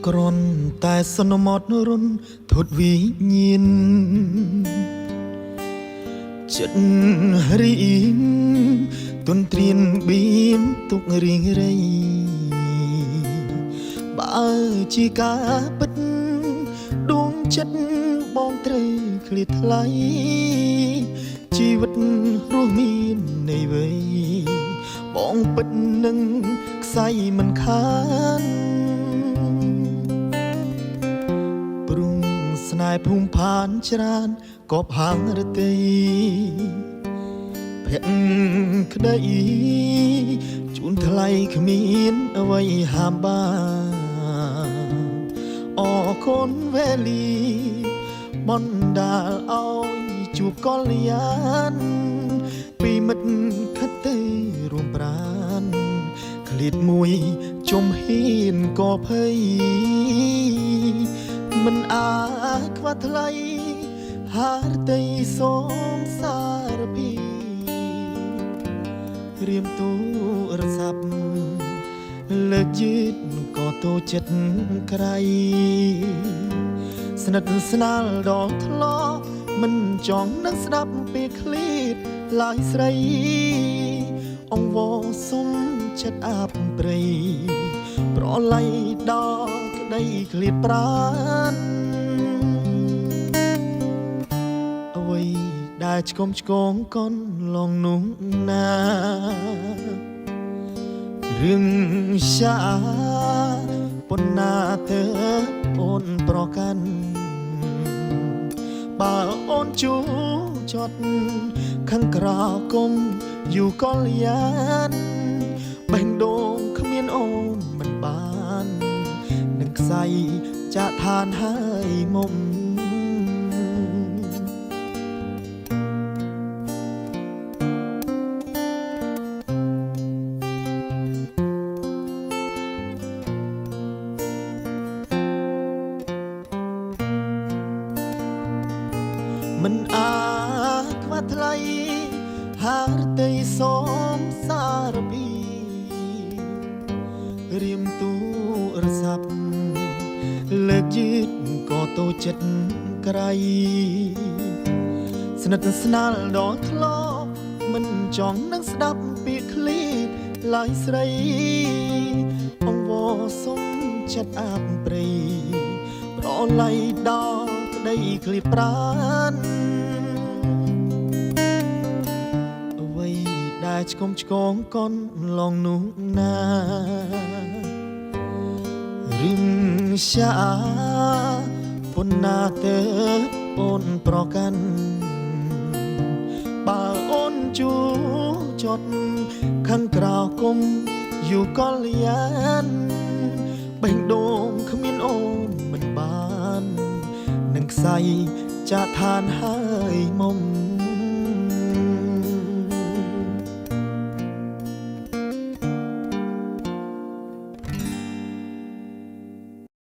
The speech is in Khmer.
ក្រនតែសន្មត់រុនធុតវិញ្ញាណចិត្តរីងទុនត្រៀនបៀនទុករៀងរៃបើជាការពិតដួងចិត្តបងត្រូវឃ្លាតថ្លៃជីវិតរស់មាននៃវ័យបងពិតនឹងខ្សែមិនខានព្រំស្នេហ៍ភូមិផានច្រើនក៏ហាងរតីភក្តិក្តីជូនថ្លៃគ្មានអ្វីហាមបានអរគុណវេលាបណ្ដាលឲ្យជួបកល្យានពីមិត្តខិតទៅរួមប្រានឃ្លាតមួយជុំហ៊ានក៏ភ័យមិនអាចខ្វះថ្លៃហារតីសូមសារពីរៀមទូរស័ព្ទលើកយឺតក៏តូចចិត្តក្រៃស្និទ្ធស្នាលដល់ធ្លាប់មិនចង់នឹងស្ដាប់ពេលឃ្លាតឡាយស្រីអង្វរសុំចិត្តអាប់ព្រៃប្រឡ័យដល់ក្តីឃ្លាតប្រានអ្វីដែលឆ្កុំឆ្កងកនឡងនោះណារឿងရှာប៉ុណ្ណាទៅអូនប្រកាន់បើអូនជួចត់ខាងក្រៅគុំយូរកល្យានបេះដូងគ្មានអូនមិនបាននឹងខ្សែចាក់ឋានហើយមុំមិនអាចខ្វះថ្លៃហារតីសូមសារពីរៀមទូរស័ព្ទលើកយឺតក៏តូចចិត្តក្រៃស្និទ្ធស្នាលដល់ធ្លាប់មិនចង់នឹងស្ដាប់ពាក្យឃ្លាតឡាយស្រីអង្វរសុំចិត្តអាប់ព្រៃប្រឡ័យដល់ក្តីឃ្លាតប្រានអ្វីដែលឆ្កុំឆ្កងកនឡងនោះណារឿងရှာប៉ុណ្ណាទៅអូនប្រកាន់បើអូនជួចត់ខាងក្រៅគុំយូរកល្យានបេះដូងគ្មានអូនមិនបាននឹងខ្សែចាក់ឋានហើយមុំ